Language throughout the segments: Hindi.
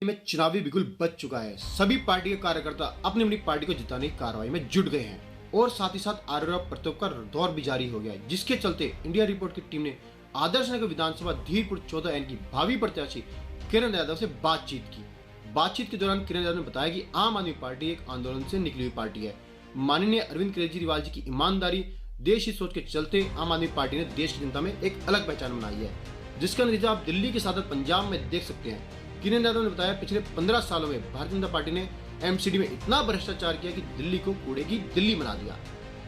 में चुनावी बिगुल बच चुका है। सभी पार्टी के कार्यकर्ता अपनी अपनी पार्टी को जिताने की कार्रवाई में जुट गए हैं और साथ ही साथ आरोप प्रत्यारोप का दौर भी जारी हो गया है, जिसके चलते इंडिया रिपोर्ट की टीम ने आदर्श नगर विधानसभा धीरपुर 14 की भावी प्रत्याशी किरण यादव से बातचीत की। बातचीत के दौरान किरण यादव ने बताया कि आम आदमी पार्टी एक आंदोलन से निकली हुई पार्टी है। माननीय अरविंद केजरीवाल जी की ईमानदारी, देश की सोच के चलते आम आदमी पार्टी ने देश की जनता में एक अलग पहचान बनाई है, जिसका नतीजा आप दिल्ली के साथ पंजाब में देख सकते हैं। किरण यादव ने बताया, पिछले 15 सालों में भारतीय जनता पार्टी ने एमसीडी में इतना भ्रष्टाचार किया कि दिल्ली को कूड़े की दिल्ली बना दिया।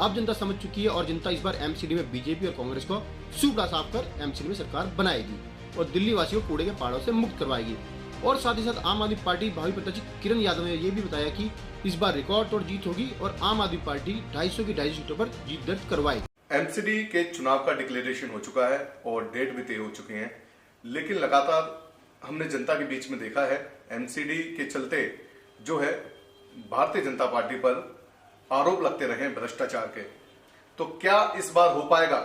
अब जनता समझ चुकी है और जनता इस बार एमसीडी में बीजेपी और कांग्रेस को सूपड़ा साफ कर एमसीडी में सरकार बनाएगी और दिल्ली वासियों को कूड़े के पहाड़ों से मुक्त करवाएगी। और साथ ही साथ आम आदमी पार्टी भावी प्रत्याशी किरण यादव ने यह भी बताया कि इस बार रिकॉर्ड तोड़ जीत होगी और आम आदमी पार्टी 250 की 250 सीटों पर जीत दर्ज करवाएगी। एमसीडी के चुनाव का डिक्लेरेशन हो चुका है और डेट भी तय हो चुकी है, लेकिन लगातार हमने जनता के बीच में देखा है एमसीडी के चलते जो है भारतीय जनता पार्टी पर आरोप लगते रहे भ्रष्टाचार के। तो क्या इस बार हो पाएगा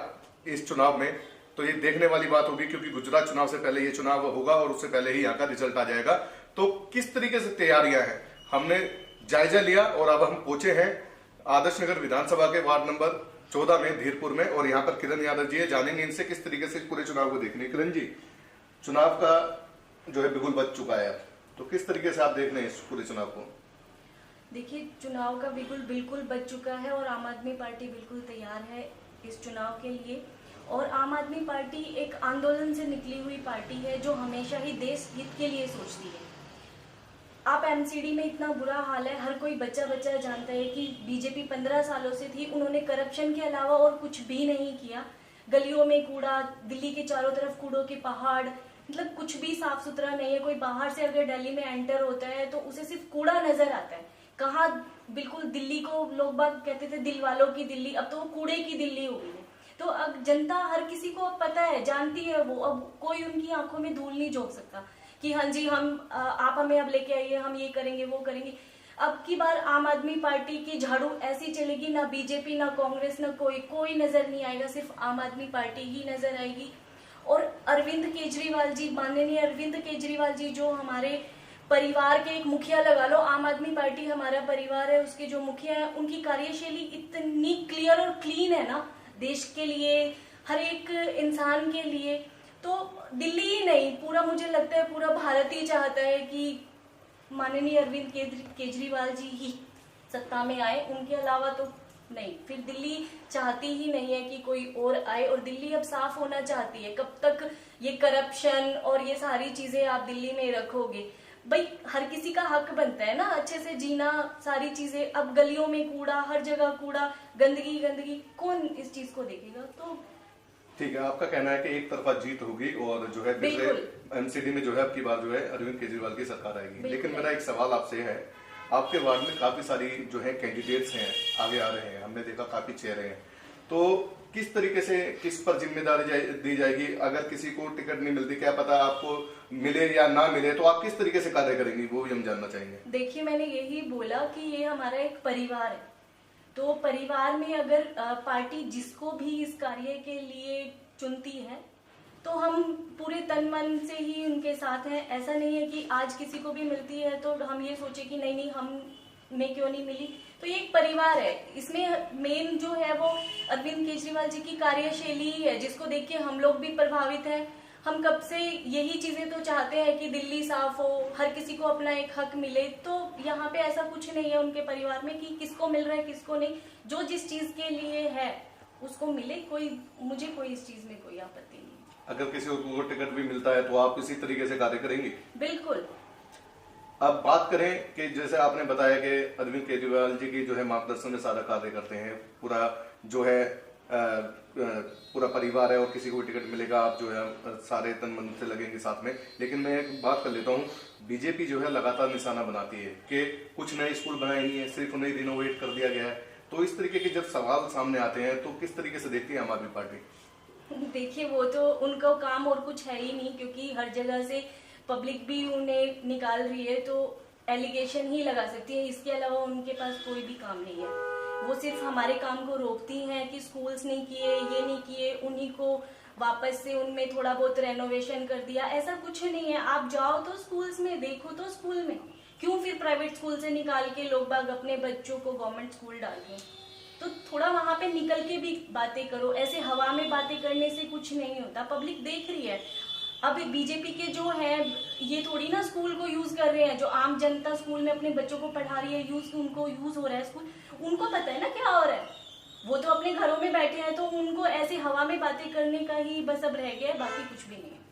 इस चुनाव में, तो ये देखने वाली बात होगी, क्योंकि गुजरात चुनाव से पहले ये चुनाव होगा और उससे पहले ही यहाँ का रिजल्ट आ जाएगा। तो किस तरीके से तैयारियां हैं हमने जायजा लिया और अब हम पहुंचे हैं आदर्श नगर विधानसभा के वार्ड नंबर 14 में धीरपुर में, और यहाँ पर किरण यादव जी है, जानेंगे इनसे किस तरीके से पूरे चुनाव को देखने। किरण जी, चुनाव का जो है बिगुल बच चुका है, तो किस तरीके से आप देख रहे हैं इस पूरे चुनाव को? देखिए, चुनाव का बिगुल बिल्कुल बच चुका है और आम आदमी पार्टी बिल्कुल तैयार है इस चुनाव के लिए। और आम आदमी पार्टी एक आंदोलन से निकली हुई पार्टी है जो हमेशा ही देश हित के लिए सोचती है। आप एमसीडी में इतना बुरा हाल है, हर कोई बच्चा बच्चा जानता है कि बीजेपी 15 सालों से थी, उन्होंने करप्शन के अलावा और कुछ भी नहीं किया। गलियों में कूड़ा, दिल्ली के चारों तरफ कूड़ों के पहाड़, मतलब कुछ भी साफ सुथरा नहीं है। कोई बाहर से अगर दिल्ली में एंटर होता है तो उसे सिर्फ कूड़ा नजर आता है। कहाँ बिल्कुल दिल्ली को लोग बाग कहते थे दिल वालों की दिल्ली, अब तो वो कूड़े की दिल्ली हो गई है। तो अब जनता हर किसी को अब पता है, जानती है वो, अब कोई उनकी आंखों में धूल नहीं झोंक सकता कि हाँ जी आप हमें अब लेके आइए, हम ये करेंगे वो करेंगे। अब की बार आम आदमी पार्टी की झाड़ू ऐसी चलेगी, ना बीजेपी ना कांग्रेस ना कोई नजर नहीं आएगा, सिर्फ आम आदमी पार्टी ही नजर आएगी। और अरविंद केजरीवाल जी, माननीय अरविंद केजरीवाल जी जो हमारे परिवार के एक मुखिया लगा लो, आम आदमी पार्टी हमारा परिवार है, उसके जो मुखिया है उनकी कार्यशैली इतनी क्लियर और क्लीन है ना, देश के लिए, हर एक इंसान के लिए। तो दिल्ली ही नहीं, पूरा मुझे लगता है पूरा भारत ही चाहता है कि माननीय अरविंद केजरीवाल जी ही सत्ता में आए, उनके अलावा तो नहीं। फिर दिल्ली चाहती ही नहीं है कि कोई और आए, और दिल्ली अब साफ होना चाहती है। कब तक ये करप्शन और ये सारी चीजें आप दिल्ली में रखोगे? भाई हर किसी का हक बनता है ना अच्छे से जीना, सारी चीजें। अब गलियों में कूड़ा, हर जगह कूड़ा, गंदगी गंदगी, कौन इस चीज को देखेगा? तो ठीक है, आपका कहना है कि एक तरफा जीत होगी और जो है एमसीडी में जो है आपकी बात जो है अरविंद केजरीवाल की सरकार आएगी। लेकिन मेरा एक सवाल आपसे है, आपके वार्ड में काफी सारी जो है कैंडिडेट्स हैं, आगे आ रहे हैं, हमने देखा काफी चेहरे हैं, तो किस तरीके से किस पर जिम्मेदारी दी जाएगी? अगर किसी को टिकट नहीं मिलती, क्या पता आपको मिले या ना मिले, तो आप किस तरीके से कार्य करेंगी, वो भी हम जानना चाहेंगे। देखिए, मैंने यही बोला कि ये हमारा एक परिवार है, तो परिवार में अगर पार्टी जिसको भी इस कार्य के लिए चुनती है तो हम पूरे तन मन से ही उनके साथ हैं। ऐसा नहीं है कि आज किसी को भी मिलती है तो हम ये सोचे कि नहीं नहीं हमें क्यों नहीं मिली। तो ये एक परिवार है, इसमें मेन जो है वो अरविंद केजरीवाल जी की कार्यशैली ही है, जिसको देख के हम लोग भी प्रभावित हैं। हम कब से यही चीजें तो चाहते हैं कि दिल्ली साफ हो, हर किसी को अपना एक हक मिले। तो यहाँ पे ऐसा कुछ नहीं है उनके परिवार में कि किसको मिल रहा है किसको नहीं, जो जिस चीज के लिए है उसको मिले। मुझे कोई इस चीज में कोई आपत्ति नहीं। अगर किसी को टिकट भी मिलता है तो आप इसी तरीके से कार्य करेंगे? बिल्कुल। अब बात करें कि जैसे आपने बताया कि अरविंद केजरीवाल जी की जो है मार्गदर्शन में सारा कार्य करते हैं, पूरा जो है पूरा परिवार है और किसी को टिकट मिलेगा आप जो है सारे तन मन से लगेंगे साथ में। लेकिन मैं एक बात कर लेता हूँ, बीजेपी जो है लगातार निशाना बनाती है कि कुछ नए स्कूल बनाए नहीं है, सिर्फ उन्हें रिनोवेट कर दिया गया है। तो इस तरीके के जब सवाल सामने आते हैं तो किस तरीके से देखती है आम आदमी पार्टी? देखिए, वो तो उनका काम और कुछ है ही नहीं, क्योंकि हर जगह से पब्लिक भी उन्हें निकाल रही है, तो एलिगेशन ही लगा सकती है। इसके अलावा उनके पास कोई भी काम नहीं है। वो सिर्फ हमारे काम को रोकती हैं कि स्कूल्स नहीं किए, ये नहीं किए, उन्हीं को वापस से उनमें थोड़ा बहुत रेनोवेशन कर दिया, ऐसा कुछ नहीं है। आप जाओ तो स्कूल्स में, देखो तो स्कूल में, क्यों फिर प्राइवेट स्कूल से निकाल के लोग बाग अपने बच्चों को गवर्नमेंट स्कूल डाल दें? तो थोड़ा वहां पे निकल के भी बातें करो, ऐसे हवा में बातें करने से कुछ नहीं होता। पब्लिक देख रही है। अब बीजेपी के जो है ये थोड़ी ना स्कूल को यूज कर रहे हैं, जो आम जनता स्कूल में अपने बच्चों को पढ़ा रही है, उनको यूज हो रहा है स्कूल, उनको पता है ना क्या हो रहा है। वो तो अपने घरों में बैठे हैं, तो उनको ऐसे हवा में बातें करने का ही बस अब रह गया है, बाकी कुछ भी नहीं है।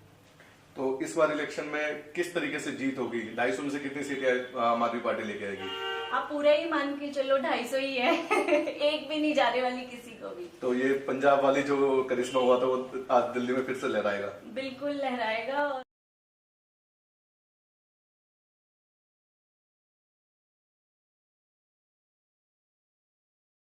तो इस बार इलेक्शन में किस तरीके से जीत होगी? 250 में से कितनी सीटें आम आदमी पार्टी लेके आएगी? आप पूरा ही मान के चलो 250 ही है। एक भी नहीं जाने वाली किसी को भी। तो ये पंजाब वाली जो करिश्मा हुआ था वो आज दिल्ली में फिर से लहराएगा? बिल्कुल लहराएगा। और